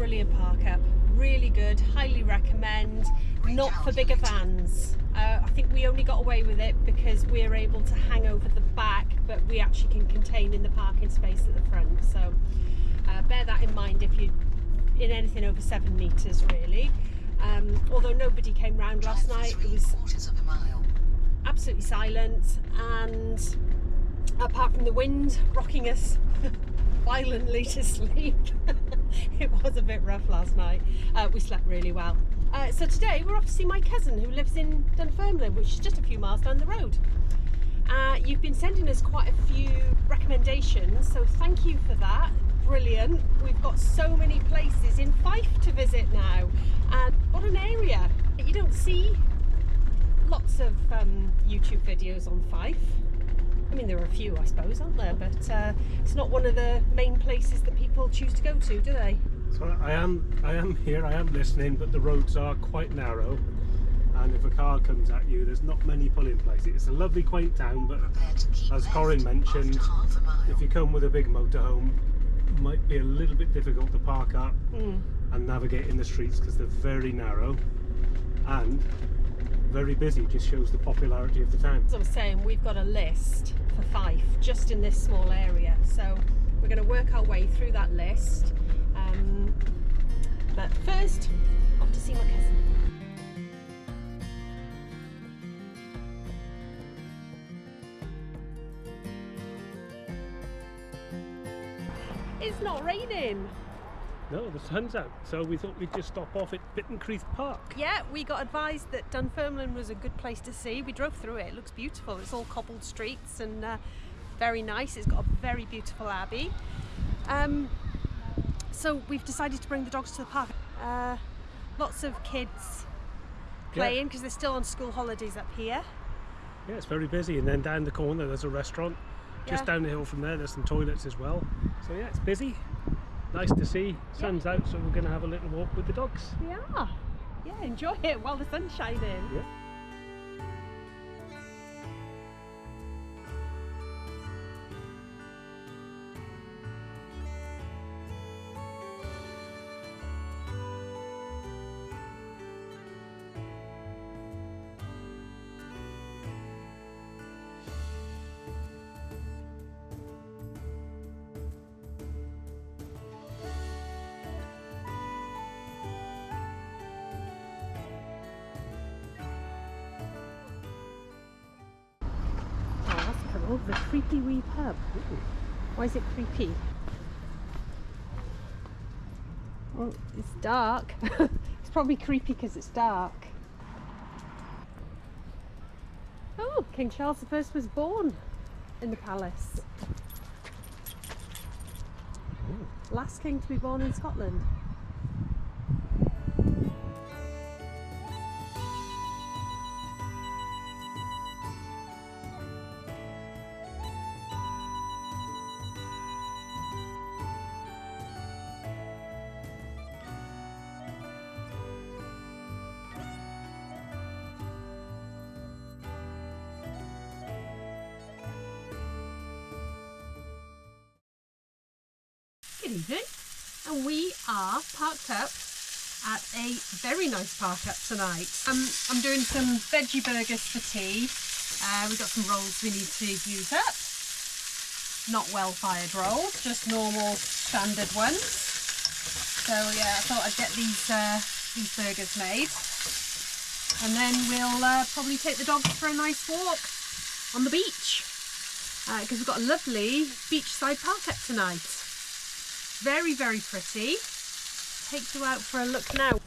brilliant park up, really good, highly recommend. Not for bigger vans. I think we only got away with it because we're able to hang over the back, but we actually can contain in the parking space at the front. So bear that in mind if you're in anything over 7 metres really. Although nobody came round last night, it was absolutely silent, and apart from the wind rocking us violently to sleep, it was a bit rough last night. We slept really well. So today we're off to see my cousin who lives in Dunfermline, which is just a few miles down the road. You've been sending us quite a few recommendations, so thank you for that. Brilliant. We've got so many places in Fife to visit now, and what an area. You don't see lots of YouTube videos on Fife. I mean, there are a few, I suppose, aren't there? But it's not one of the main places that people choose to go to, do they? So I am here, I am listening, but the roads are quite narrow, and if a car comes at you, there's not many pulling places. It's a lovely, quaint town, but as Corrin mentioned, if you come with a big motorhome, it might be a little bit difficult to park up and navigate in the streets because they're very narrow and very busy. Just shows the popularity of the town. As I was saying, we've got a list for Fife just in this small area, so we're going to work our way through that list. But first, off to see my cousin. It's not raining. No, the sun's out, so we thought we'd just stop off at Bittencreath Park. Yeah, we got advised that Dunfermline was a good place to see. We drove through it. It looks beautiful. It's all cobbled streets and very nice. It's got a very beautiful abbey. So we've decided to bring the dogs to the park. Lots of kids playing because they're still on school holidays up here. Yeah, it's very busy, and then down the corner there's a restaurant. Just down the hill from there's some toilets as well. So yeah, it's busy. Nice to see. Sun's out, so we're going to have a little walk with the dogs. We are. Yeah, enjoy it while the sun's shining. Yeah. Oh, the creepy wee pub. Ooh. Why is it creepy? Well, it's dark. It's probably creepy because it's dark. Oh, King Charles I was born in the palace. Ooh. Last king to be born in Scotland. Good evening, and we are parked up at a very nice park up tonight. I'm doing some veggie burgers for tea. We've got some rolls we need to use up. Not well fired rolls, just normal standard ones. So yeah, I thought I'd get these burgers made, and then we'll probably take the dogs for a nice walk on the beach because we've got a lovely beachside park up tonight. Very, very pretty. Take you out for a look now.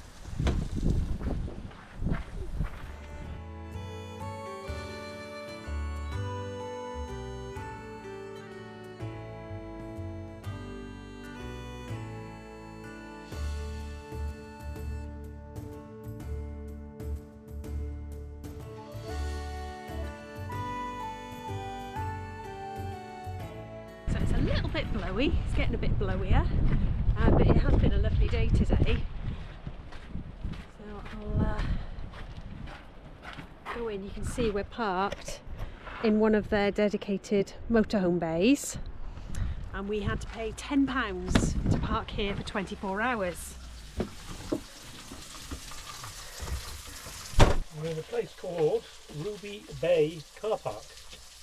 So it's a little bit blowy, it's getting a bit blowier, but it has been a lovely day today. So I'll go in. You can see we're parked in one of their dedicated motorhome bays, and we had to pay £10 to park here for 24 hours. We're in a place called Ruby Bay Car Park.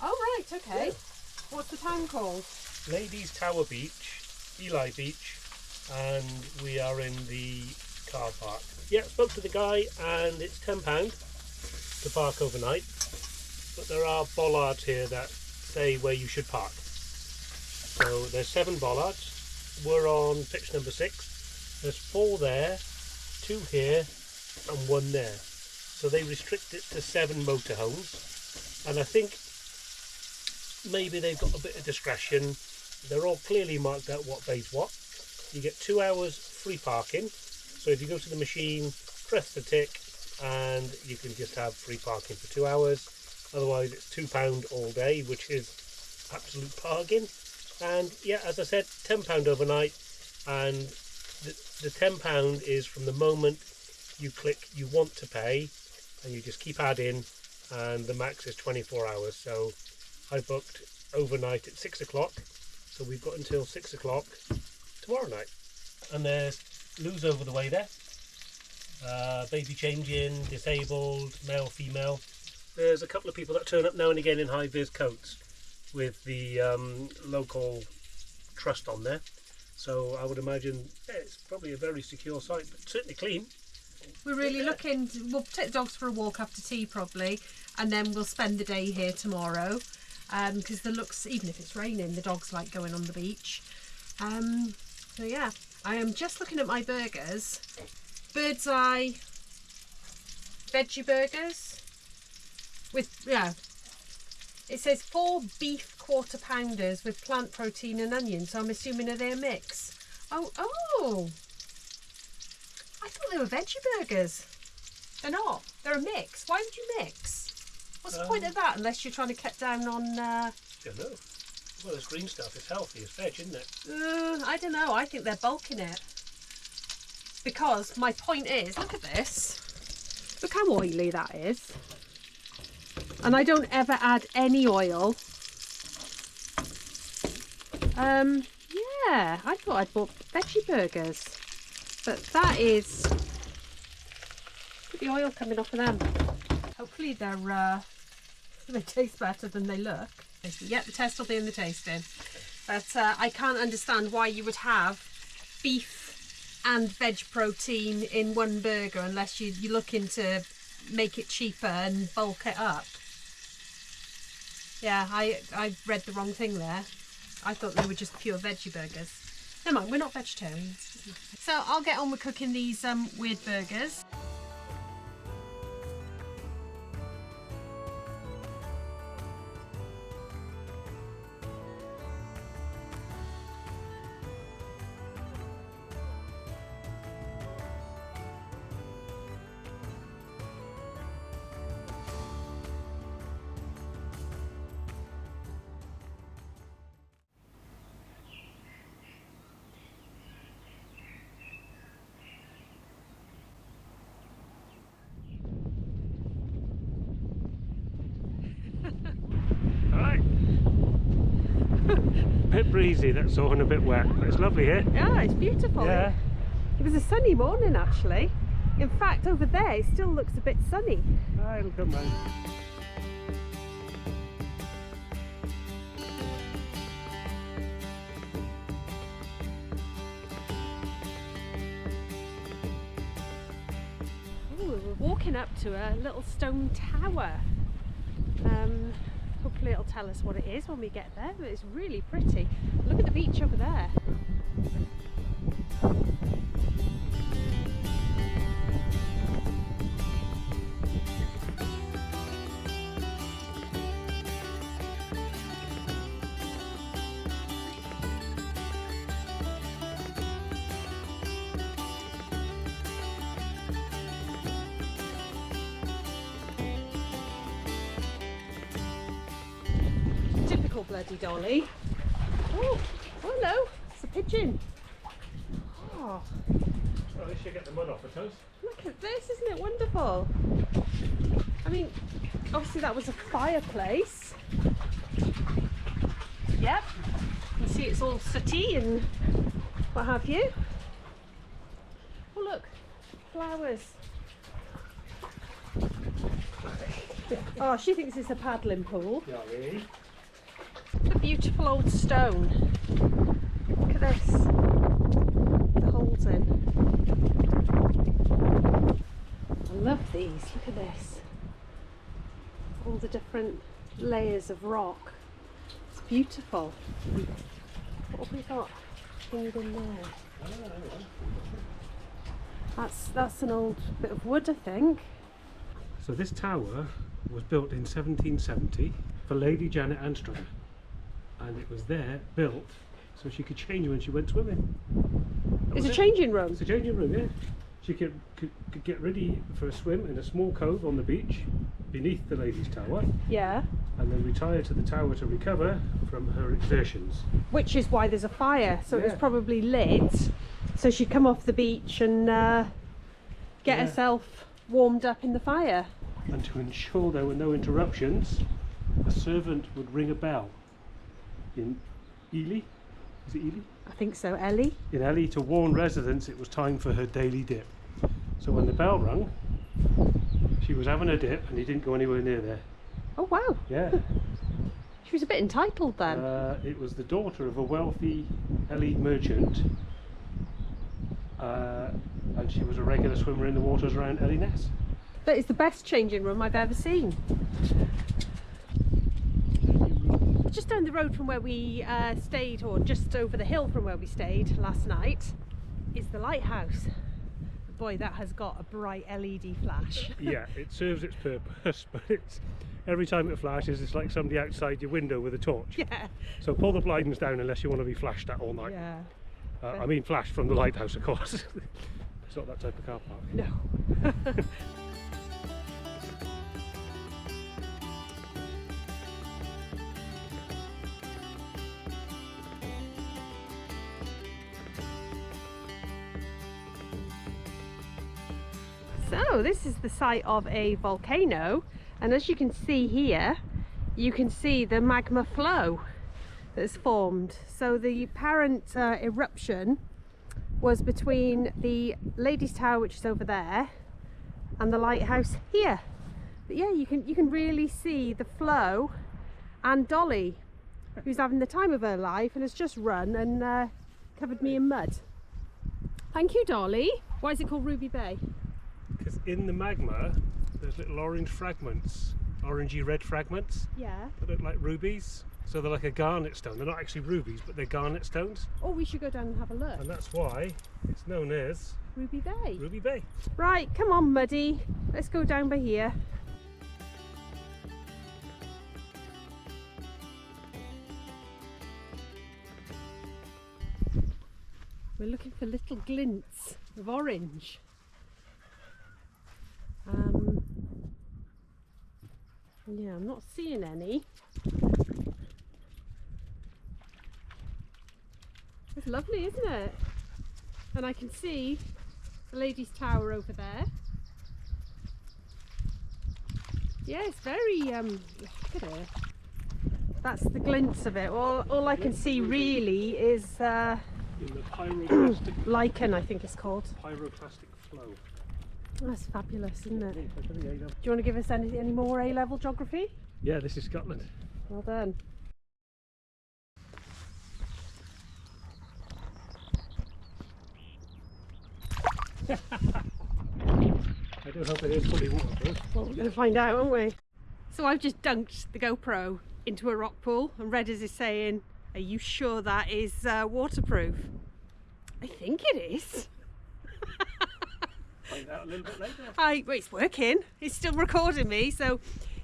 Oh right, okay. Yeah. What's the town called? Ladies Tower Beach, Ely Beach, and we are in the car park. Yeah, spoke to the guy and it's £10 to park overnight, but there are bollards here that say where you should park. So there's 7 bollards. We're on pitch number 6. There's 4 there, 2 here and 1 there. So they restrict it to 7 motorhomes, and I think maybe they've got a bit of discretion. They're all clearly marked out what bay's what. You get 2 hours free parking, so if you go to the machine, press the tick and you can just have free parking for 2 hours. Otherwise it's £2 all day, which is absolute bargain. And yeah, as I said, £10 overnight, and the £10 is from the moment you click you want to pay, and you just keep adding, and the max is 24 hours. So I booked overnight at 6 o'clock, so we've got until 6 o'clock tomorrow night. And there's loos over the way there, baby changing, disabled, male, female. There's a couple of people that turn up now and again in high-vis coats with the local trust on there, so I would imagine it's probably a very secure site, but certainly clean. We're really looking we'll take the dogs for a walk after tea probably, and then we'll spend the day here tomorrow, because even if it's raining, the dogs like going on the beach. So yeah, I am just looking at my burgers. Bird's eye veggie burgers with, yeah, it says 4 beef quarter pounders with plant protein and onion, so I'm assuming are they a mix? Oh, I thought they were veggie burgers. They're not. They're a mix. Why would you mix? What's the point of that unless you're trying to cut down on... I don't know. Well, it's green stuff. It's healthy. It's veg, isn't it? I don't know. I think they're bulking it. Because my point is, look at this. Look how oily that is. And I don't ever add any oil. Yeah, I thought I'd bought veggie burgers. But that is... Look at the oil coming off of them. Hopefully they taste better than they look. Yep, the test will be in the tasting. But I can't understand why you would have beef and veg protein in one burger unless you're looking to make it cheaper and bulk it up. Yeah, I read the wrong thing there. I thought they were just pure veggie burgers. Never mind, we're not vegetarians. So I'll get on with cooking these weird burgers. Bit breezy, that's all, and a bit wet, but it's lovely here. Yeah, it's beautiful. Yeah. It was a sunny morning actually. In fact, over there it still looks a bit sunny. It'll come round. Ooh, we're walking up to a little stone tower. Hopefully it'll tell us what it is when we get there, but it's really pretty. Look at the beach over there. Typical bloody Dolly. Oh, hello, it's a pigeon. Oh, Well, at least you get the mud off her toes. look at this, isn't it wonderful? I mean, obviously that was a fireplace. Yep, you can see it's all sooty and what have you. Oh look, flowers. Oh, she thinks it's a paddling pool. Yeah, really? A beautiful old stone. Look at this. The holes in. I love these. Look at this. All the different layers of rock. It's beautiful. What have we got hanging in there? That's an old bit of wood, I think. So this tower was built in 1770 for Lady Janet Anstruthers, and it was there built so she could change when she went swimming. It's a changing room. It's a changing room, yeah. She could get ready for a swim in a small cove on the beach beneath the ladies' tower, Yeah. and then retire to the tower to recover from her exertions. Which is why there's a fire, so it was Yeah. probably lit. So she'd come off the beach and get Yeah. herself warmed up in the fire. And to ensure there were no interruptions, a servant would ring a bell in Elie. Is it Elie? I think so, Ellie. In Elie to warn residents it was time for her daily dip. So when the bell rang, she was having a dip and he didn't go anywhere near there. Oh wow, Yeah. she was a bit entitled then. It was the daughter of a wealthy Elie merchant, and she was a regular swimmer in the waters around Elie Ness. That is the best changing room I've ever seen. Just down the road from where we stayed, or just over the hill from where we stayed last night, is the lighthouse. Boy, that has got a bright LED flash. Yeah, it serves its purpose, but it's every time it flashes, it's like somebody outside your window with a torch. Yeah. So pull the blinds down unless you want to be flashed at all night. Yeah. I mean, flashed from the lighthouse, of course. It's not that type of car park. No. So this is the site of a volcano, and as you can see here, you can see the magma flow that's formed. So the apparent eruption was between the Ladies' Tower, which is over there, and the lighthouse here. But yeah, you can really see the flow, and Dolly, who's having the time of her life and has just run and covered me in mud. Thank you, Dolly. Why is it called Ruby Bay? Because in the magma, there's little orange fragments, orangey red fragments Yeah. that look like rubies. So they're like a garnet stone. They're not actually rubies, but they're garnet stones. Oh, we should go down and have a look. And that's why it's known as Ruby Bay. Ruby Bay. Right, come on, Muddy. Let's go down by here. We're looking for little glints of orange. Yeah, I'm not seeing any. It's lovely, isn't it? And I can see the Ladies' Tower over there. Yeah, it's very, look at it. That's the glints of it. All I can see really is In the pyroclastic, lichen, I think it's called. pyroclastic flow. That's fabulous, isn't it? Yeah, Do you want to give us any more A-level geography? yeah, this is Scotland. Well done. I do hope it is fully waterproof. Well, we're going to find out, aren't we? So I've just dunked the GoPro into a rock pool, and Redders is saying, are you sure that is waterproof? I think it is. Find out a little bit later. Well, it's working. It's still recording me, so,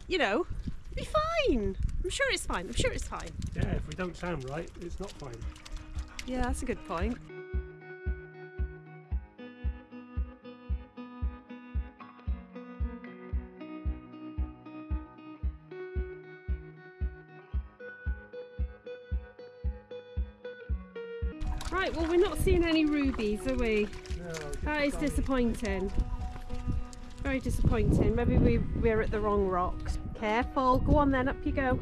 you know, it'll be fine. I'm sure it's fine. I'm sure it's fine. Yeah, if we don't sound right, it's not fine. Yeah, that's a good point. Right, well, we're not seeing any rubies, are we? No, That is disappointing. Very disappointing. Maybe we're at the wrong rocks. Careful. Go on then, up you go.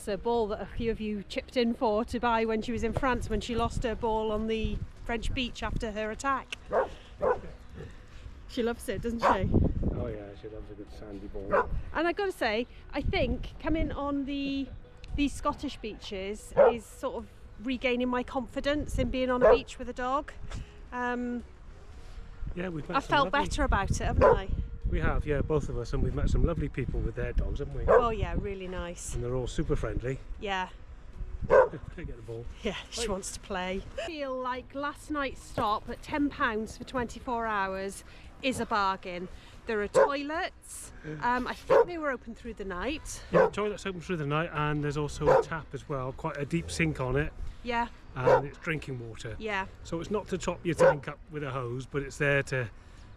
That's her ball that a few of you chipped in for to buy when she was in France, when she lost her ball on the French beach after her attack. She loves it, doesn't she? Oh yeah, she loves a good sandy ball. And I've got to say, I think coming on these Scottish beaches is sort of regaining my confidence in being on a beach with a dog. Yeah, we've met I've some felt lovely... better about it, haven't I? We have, yeah, both of us, and we've met some lovely people with their dogs, haven't we? Oh yeah, really nice. And they're all super friendly. Yeah. Get the ball. Yeah, she wants to play. I feel like last night's stop at £10 for 24 hours is a bargain. There are toilets. I think they were open through the night. Yeah, the toilet's open through the night, and there's also a tap as well, quite a deep sink on it. Yeah. And it's drinking water. Yeah. So it's not to top your tank up with a hose, but it's there to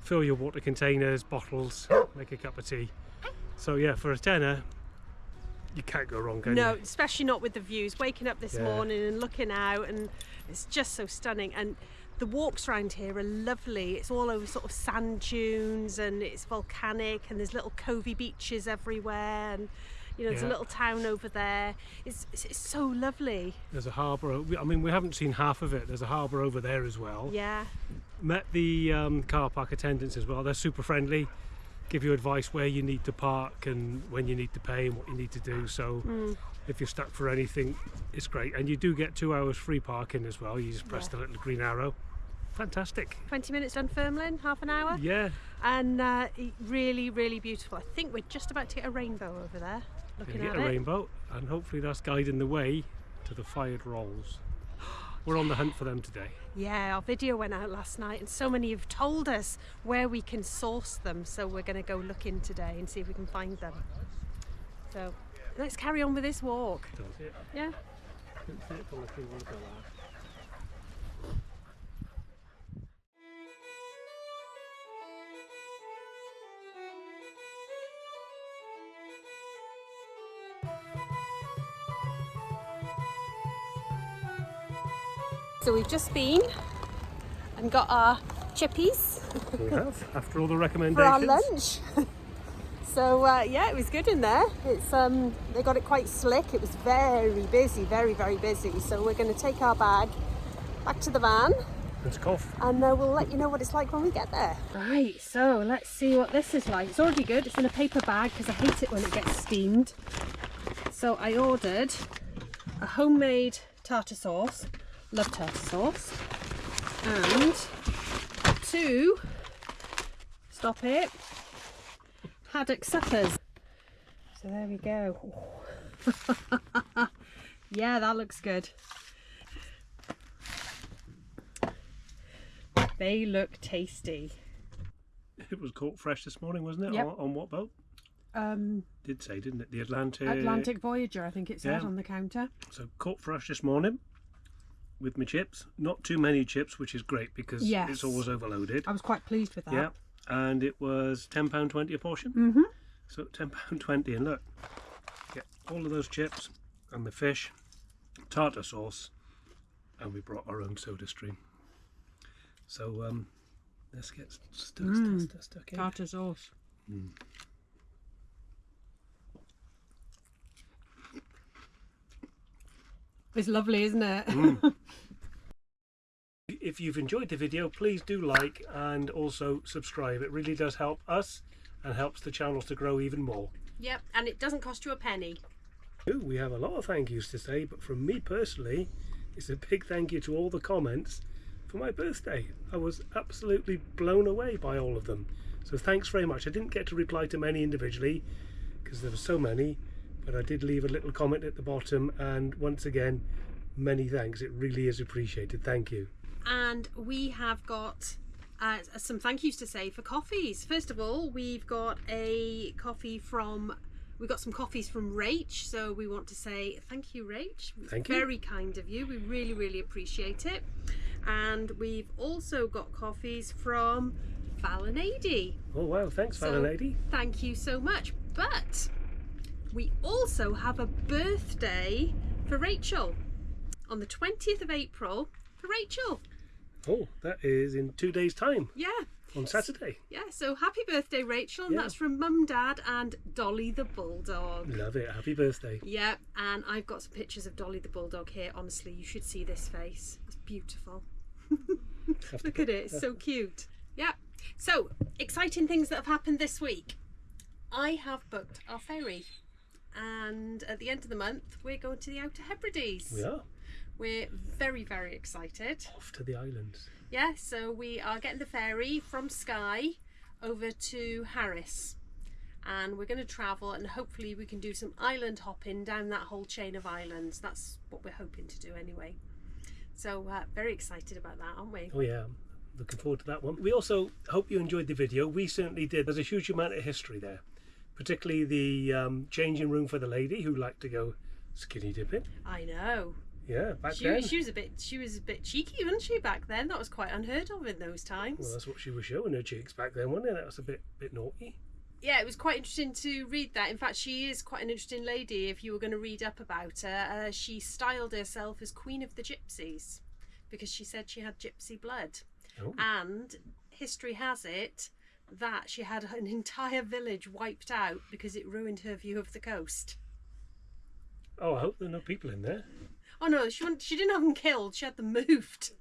fill your water containers, bottles, make a cup of tea. So yeah, for a tenner, you can't go wrong, can you? No, especially not with the views. Waking up this morning and looking out, and it's just so stunning. And the walks around here are lovely. It's all over sort of sand dunes, and it's volcanic, and there's little covey beaches everywhere, and you know, there's a little town over there. It's so lovely. There's a harbour. I mean, we haven't seen half of it. There's a harbour over there as well. Yeah. Met the car park attendants as well. They're super friendly. Give you advice where you need to park and when you need to pay and what you need to do. So if you're stuck for anything, it's great. And you do get 2 hours free parking as well. You just press the little green arrow. Fantastic. 20 minutes Dunfermline, half an hour. Yeah. And really, really beautiful. I think we're just about to get a rainbow over there. Looking at a rainbow, and hopefully that's guiding the way to the fired rolls. We're on the hunt for them today. Yeah, our video went out last night, and so many have told us where we can source them. So we're going to go look in today and see if we can find them. So let's carry on with this walk. Yeah. So we've just been and got our chippies We have, after all the recommendations. for our lunch. So yeah, it was good in there. It's they got it quite slick. It was very busy, very, very busy. So we're going to take our bag back to the van. Let's cough. And we'll let you know what it's like when we get there. Right, so let's see what this is like. It's already good. It's in a paper bag because I hate it when it gets steamed. So I ordered a homemade tartar sauce. Love tartar sauce. And 2, stop it, haddock suppers. So there we go. Yeah, that looks good. They look tasty. It was caught fresh this morning, wasn't it? Yep. On what boat? Did say, didn't it? The Atlantic Voyager, I think it said on the counter. So caught fresh this morning with my chips. Not too many chips, which is great because it's always overloaded. I was quite pleased with that. Yeah, and it was £10.20 a portion. Mm-hmm. So £10.20, and look, get all of those chips and the fish, tartar sauce, and we brought our own soda stream. So let's get stuck in. Tartar sauce. It's lovely, isn't it? If you've enjoyed the video, please do like and also subscribe. It really does help us and helps the channel to grow even more. Yep, and it doesn't cost you a penny. We have a lot of thank yous to say, but from me personally, it's a big thank you to all the comments for my birthday. I was absolutely blown away by all of them. So thanks very much. I didn't get to reply to many individually because there were so many, but I did leave a little comment at the bottom, and once again, many thanks. It really is appreciated. Thank you. And we have got some thank yous to say for coffees. First of all, we've got some coffees from Rach, so we want to say thank you, Rach. Thank you. Very kind of you. We really, really appreciate it. And we've also got coffees from Val and Adi. Oh wow, thanks Val and Adi. Thank you so much. But we also have a birthday for Rachel on the 20th of April for Rachel. Oh, that is in 2 days' time. Yeah. on Saturday. Yeah, so happy birthday, Rachel, and Yeah. that's from Mum, Dad and Dolly the Bulldog. Love it. Happy birthday. Yeah, and I've got some pictures of Dolly the Bulldog here. Honestly, you should see this face. It's beautiful. Look at it, it's so cute. Yeah, so exciting things that have happened this week. I have booked our ferry, and at the end of the month we're going to the Outer Hebrides. We are. We're very, very excited. Off to the islands. Yeah, so we are getting the ferry from Skye over to Harris, and we're going to travel, and hopefully we can do some island hopping down that whole chain of islands. That's what we're hoping to do anyway. So very excited about that, aren't we? Oh yeah, looking forward to that one. We also hope you enjoyed the video. We certainly did. There's a huge amount of history there, particularly the changing room for the lady who liked to go skinny dipping. I know. Yeah, back then. She was a bit cheeky, wasn't she, back then? That was quite unheard of in those times. Well, that's what she was showing her cheeks back then, wasn't it? That was a bit naughty. Yeah, it was quite interesting to read that. In fact, she is quite an interesting lady if you were going to read up about her. She styled herself as Queen of the Gypsies because she said she had gypsy blood. Oh. And history has it that she had an entire village wiped out because it ruined her view of the coast. Oh, I hope there are no people in there. Oh no, she didn't have them killed, she had them moved.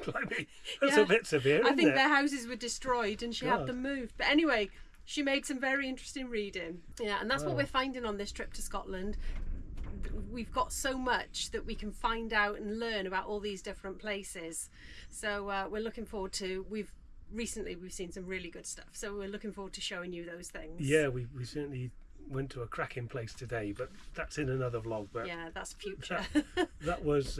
Blimey, that's Yeah. a bit severe, I isn't think it? their houses were destroyed and she had God. them moved. But anyway, she made some very interesting reading. Yeah, and that's what Wow. we're finding on this trip to Scotland. We've got so much that we can find out and learn about all these different places. So we're looking forward to, we've seen some really good stuff. So we're looking forward to showing you those things. Yeah, we certainly went to a cracking place today, but that's in another vlog. But Yeah, that's future. that was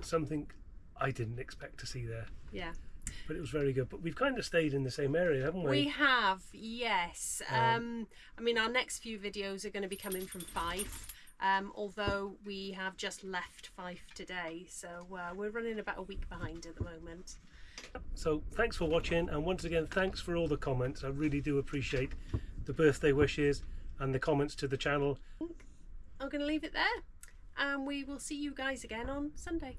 something I didn't expect to see there. Yeah. But it was very good. But we've kind of stayed in the same area, haven't we? We have, yes. I mean, our next few videos are going to be coming from Fife, although we have just left Fife today, so we're running about a week behind at the moment. So thanks for watching, and once again thanks for all the comments. I really do appreciate the birthday wishes and the comments to the channel. I'm going to leave it there, and we will see you guys again on Sunday.